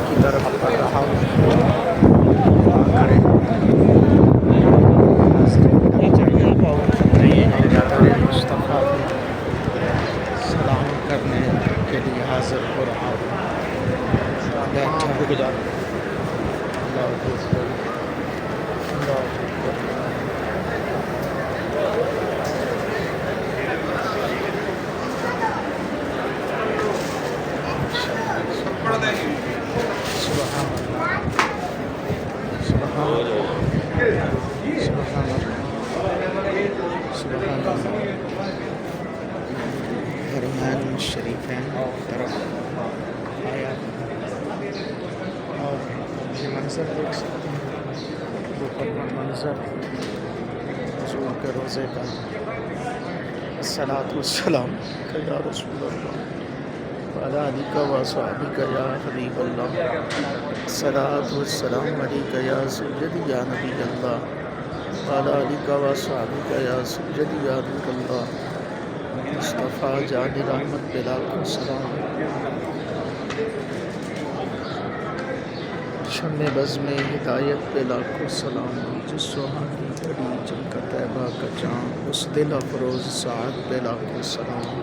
کی طرف پڑھ رہا ہوں، دعا کریں برادر مصطفیٰ کو سلام کرنے کے لیے حاضر ہو رہا ہوں۔ بیٹھا ہوں۔ اللہ اکبر، اللہ اکبر۔ سبحان اللہ، سبحان اللہ، سبحان اللہ، سبحان اللہ۔ حرمین شریفین طرف آیا اور یہ منظر دیکھ سکتے ہیں، وہ پرور منظر حضور کے روزے کا۔ الصلاۃ والسلام یا رسول اللہ وعلی آلک و اصحابک یا حبیب اللہ، الصلاۃ والسلام علیک یا سیدی یا نبی اللہ وعلی آلک و اصحابک یا سیدی یا نور اللہ، مصطفیٰ جان رحمت بلاکھ سلام، شمع بزم ہدایت پہ لاکھوں سلام، جس سہانی گھڑی چمکا طیبہ کا چاند، اس دل افروز ساعت پہ لاکھوں سلام۔